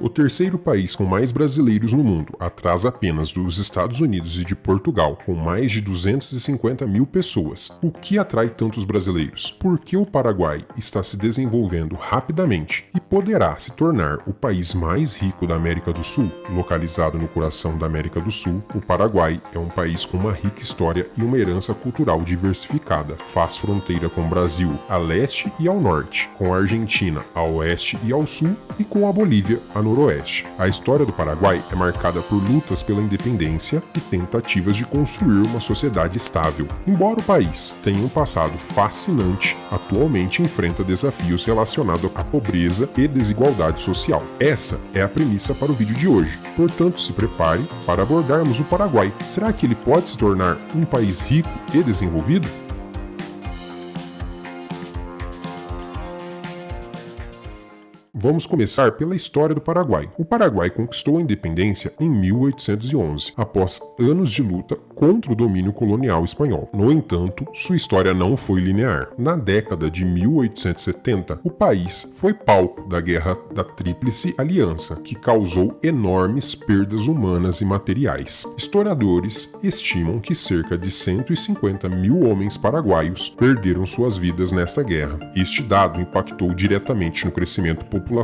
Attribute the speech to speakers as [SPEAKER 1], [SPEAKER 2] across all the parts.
[SPEAKER 1] o terceiro país com mais brasileiros no mundo, atrás apenas dos Estados Unidos e de Portugal, com mais de 250 mil pessoas. O que atrai tantos brasileiros? Por que o Paraguai está se desenvolvendo rapidamente e poderá se tornar o país mais rico da América do Sul? Localizado no coração da América do Sul, o Paraguai é um país com uma rica história e uma herança cultural diversificada. Faz fronteira com o Brasil a leste e ao norte, com a Argentina a oeste e ao sul e com a Bolívia a noroeste. A história do Paraguai é marcada por lutas pela independência e tentativas de construir uma sociedade estável. Embora o país tenha um passado fascinante, atualmente enfrenta desafios relacionados à pobreza e desigualdade social. Essa é a premissa para o vídeo de hoje. Portanto, se prepare para abordarmos o Paraguai. Será que ele pode se tornar um país rico e desenvolvido? Vamos começar pela história do Paraguai. O Paraguai conquistou a independência em 1811, após anos de luta contra o domínio colonial espanhol. No entanto, sua história não foi linear. Na década de 1870, o país foi palco da Guerra da Tríplice Aliança, que causou enormes perdas humanas e materiais. Historiadores estimam que cerca de 150 mil homens paraguaios perderam suas vidas nesta guerra. Este dado impactou diretamente no crescimento populacional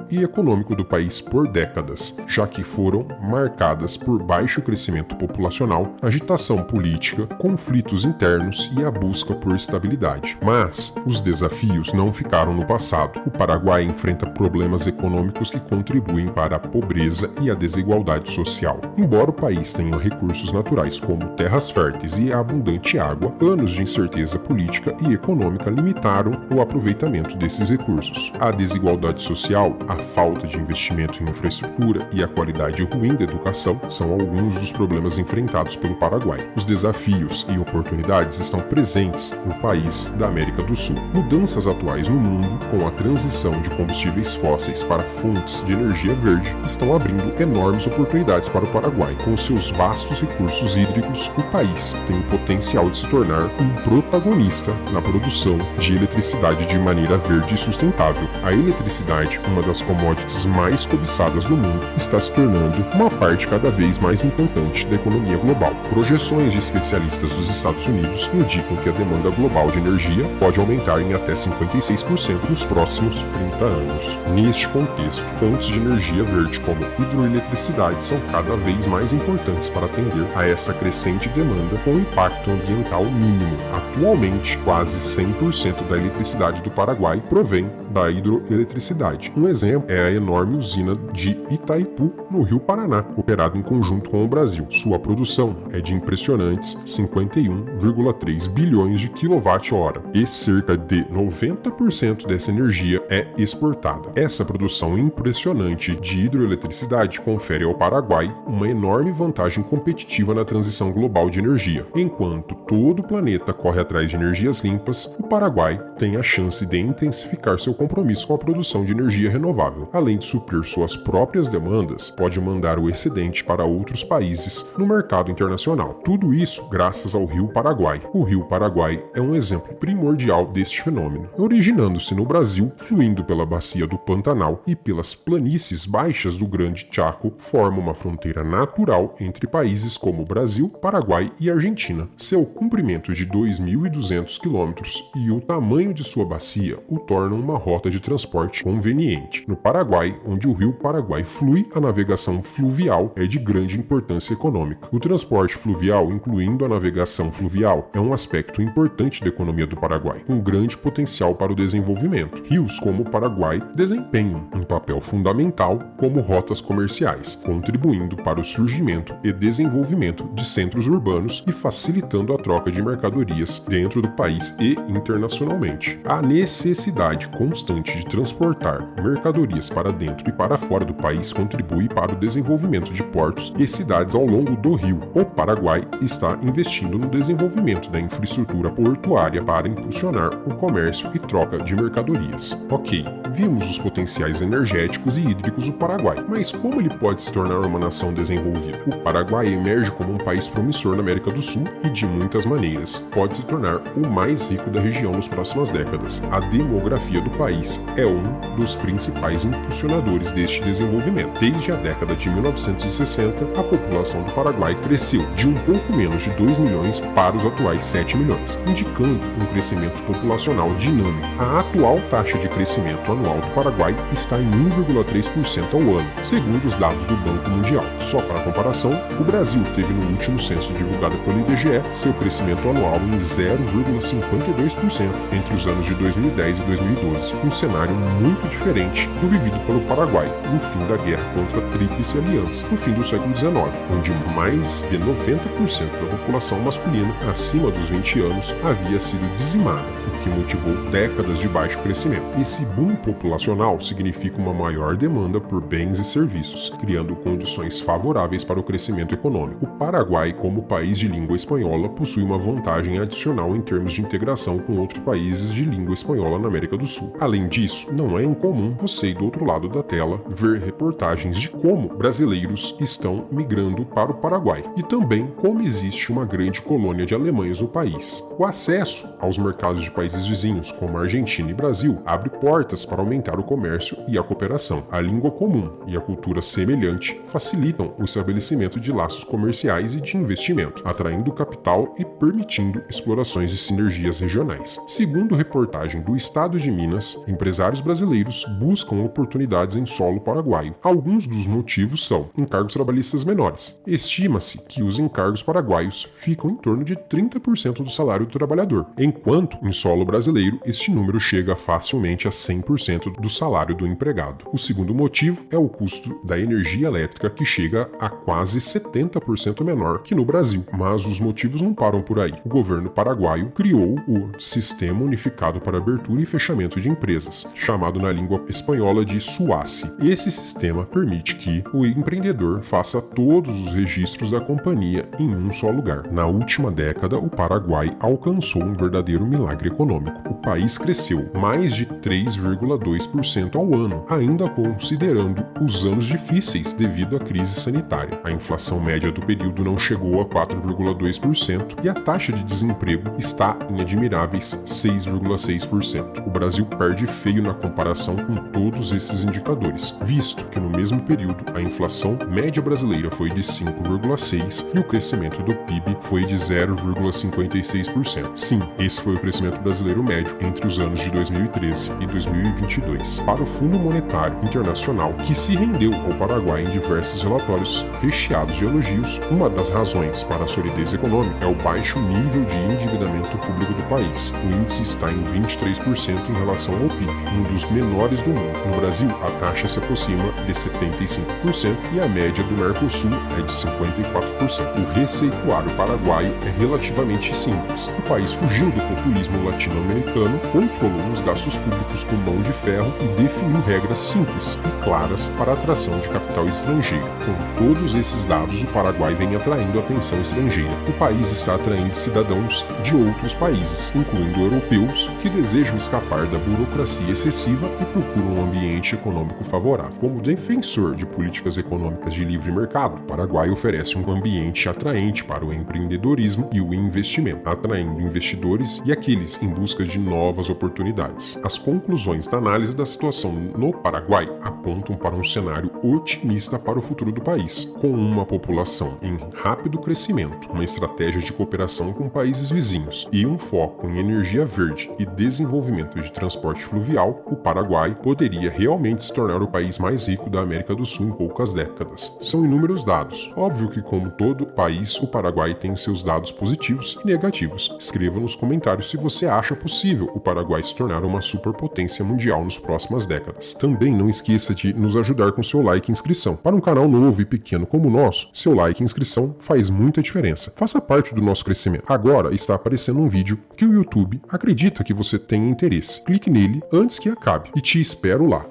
[SPEAKER 1] e econômico do país por décadas, já que foram marcadas por baixo crescimento populacional, agitação política, conflitos internos e a busca por estabilidade. Mas os desafios não ficaram no passado. O Paraguai enfrenta problemas econômicos que contribuem para a pobreza e a desigualdade social. Embora o país tenha recursos naturais como terras férteis e abundante água, anos de incerteza política e econômica limitaram o aproveitamento desses recursos. A desigualdade social, a falta de investimento em infraestrutura e a qualidade ruim da educação são alguns dos problemas enfrentados pelo Paraguai. Os desafios e oportunidades estão presentes no país da América do Sul. Mudanças atuais no mundo, com a transição de combustíveis fósseis para fontes de energia verde, estão abrindo enormes oportunidades para o Paraguai. Com seus vastos recursos hídricos, o país tem o potencial de se tornar um protagonista na produção de eletricidade de maneira verde e sustentável. A eletricidade, uma das commodities mais cobiçadas do mundo, está se tornando uma parte cada vez mais importante da economia global. Projeções de especialistas dos Estados Unidos indicam que a demanda global de energia pode aumentar em até 56% nos próximos 30 anos. Neste contexto, fontes de energia verde como hidroeletricidade são cada vez mais importantes para atender a essa crescente demanda com impacto ambiental mínimo. Atualmente, quase 100% da eletricidade do Paraguai provém da hidroeletricidade. Um exemplo é a enorme usina de Itaipu, no Rio Paraná, operada em conjunto com o Brasil. Sua produção é de impressionantes 51,3 bilhões de kWh e cerca de 90% dessa energia é exportada. Essa produção impressionante de hidroeletricidade confere ao Paraguai uma enorme vantagem competitiva na transição global de energia. Enquanto todo o planeta corre atrás de energias limpas, o Paraguai tem a chance de intensificar seu compromisso com a produção de energia renovável. Além de suprir suas próprias demandas, pode mandar o excedente para outros países no mercado internacional. Tudo isso graças ao Rio Paraguai. O Rio Paraguai é um exemplo primordial deste fenômeno, originando-se no Brasil, fluindo pela bacia do Pantanal e pelas planícies baixas do Grande Chaco, forma uma fronteira natural entre países como Brasil, Paraguai e Argentina. Seu comprimento de 2.200 quilômetros e o tamanho de sua bacia o tornam uma rota de transporte conveniente. No Paraguai, onde o Rio Paraguai flui, a navegação fluvial é de grande importância econômica. O transporte fluvial, incluindo a navegação fluvial, é um aspecto importante da economia do Paraguai, com grande potencial para o desenvolvimento. Rios como o Paraguai desempenham um papel fundamental como rotas comerciais, contribuindo para o surgimento e desenvolvimento de centros urbanos e facilitando a troca de mercadorias dentro do país e internacionalmente. A necessidade constante de transportar mercadorias para dentro e para fora do país contribui para o desenvolvimento de portos e cidades ao longo do rio. O Paraguai está investindo no desenvolvimento da infraestrutura portuária para impulsionar o comércio e troca de mercadorias. Ok, vimos os potenciais energéticos e hídricos do Paraguai, mas como ele pode se tornar uma nação desenvolvida? O Paraguai emerge como um país promissor na América do Sul e, de muitas maneiras, pode se tornar o mais rico da região nas próximas décadas. A demografia do país país é um dos principais impulsionadores deste desenvolvimento. Desde a década de 1960, a população do Paraguai cresceu de um pouco menos de 2 milhões para os atuais 7 milhões, indicando um crescimento populacional dinâmico. A atual taxa de crescimento anual do Paraguai está em 1,3% ao ano, segundo os dados do Banco Mundial. Só para comparação, o Brasil teve no último censo divulgado pelo IBGE seu crescimento anual em 0,52% entre os anos de 2010 e 2012, um cenário muito diferente do vivido pelo Paraguai no fim da guerra contra a Tríplice Aliança, no fim do século XIX, onde mais de 90% da população masculina acima dos 20 anos havia sido dizimada, o que motivou décadas de baixo crescimento. Esse boom populacional significa uma maior demanda por bens e serviços, criando condições favoráveis para o crescimento econômico. O Paraguai, como país de língua espanhola, possui uma vantagem adicional em termos de integração com outros países de língua espanhola na América do Sul. Além disso, não é incomum você, do outro lado da tela, ver reportagens de como brasileiros estão migrando para o Paraguai e também como existe uma grande colônia de alemães no país. O acesso aos mercados de países vizinhos, como Argentina e Brasil, abre portas para aumentar o comércio e a cooperação. A língua comum e a cultura semelhante facilitam o estabelecimento de laços comerciais e de investimento, atraindo capital e permitindo explorações de sinergias regionais. Segundo reportagem do Estado de Minas, empresários brasileiros buscam oportunidades em solo paraguaio. Alguns dos motivos são encargos trabalhistas menores. Estima-se que os encargos paraguaios ficam em torno de 30% do salário do trabalhador, enquanto em solo brasileiro este número chega facilmente a 100% do salário do empregado. O segundo motivo é o custo da energia elétrica, que chega a quase 70% menor que no Brasil. Mas os motivos não param por aí. O governo paraguaio criou o Sistema Unificado para Abertura e Fechamento de Empresas, chamado na língua espanhola de SUACE. Esse sistema permite que o empreendedor faça todos os registros da companhia em um só lugar. Na última década, o Paraguai alcançou um verdadeiro milagre econômico. O país cresceu mais de 3,2% ao ano, ainda considerando os anos difíceis devido à crise sanitária. A inflação média do período não chegou a 4,2% e a taxa de desemprego está em admiráveis 6,6%. O Brasil perde feio na comparação com todos esses indicadores, visto que no mesmo período a inflação média brasileira foi de 5,6% e o crescimento do PIB foi de 0,56%. Sim, esse foi o crescimento brasileiro médio entre os anos de 2013 e 2022. Para o Fundo Monetário Internacional, que se rendeu ao Paraguai em diversos relatórios recheados de elogios, uma das razões para a solidez econômica é o baixo nível de endividamento público do país. O índice está em 23% em relação ao PIB, um dos menores do mundo. No Brasil, a taxa se aproxima de 75% e a média do Mercosul é de 54%. O receituário paraguaio é relativamente simples. O país fugiu do populismo latino-americano, controlou os gastos públicos com mão de ferro e definiu regras simples e claras para a atração de capital estrangeiro. Com todos esses dados, o Paraguai vem atraindo atenção estrangeira. O país está atraindo cidadãos de outros países, incluindo europeus, que desejam escapar da burocracia excessiva e procuram um ambiente econômico favorável. Como defensor de políticas econômicas de livre mercado, o Paraguai oferece um ambiente atraente para o empreendedorismo e o investimento, atraindo investidores e aqueles em busca de novas oportunidades. As conclusões da análise da situação no Paraguai apontam para um cenário otimista para o futuro do país, com uma população em rápido crescimento, uma estratégia de cooperação com países vizinhos e um foco em energia verde e desenvolvimento de transporte fluvial. O Paraguai poderia realmente se tornar o país mais rico da América do Sul em poucas décadas. São inúmeros dados. Óbvio que, como todo país, o Paraguai tem seus dados positivos e negativos. Escreva nos comentários se você acha possível o Paraguai se tornar uma superpotência mundial nas próximas décadas. Também não esqueça de nos ajudar com seu like e inscrição. Para um canal novo e pequeno como o nosso, seu like e inscrição faz muita diferença. Faça parte do nosso crescimento. Agora está aparecendo um vídeo que o YouTube acredita que você tem interesse. Clique nele antes que acabe e te espero lá.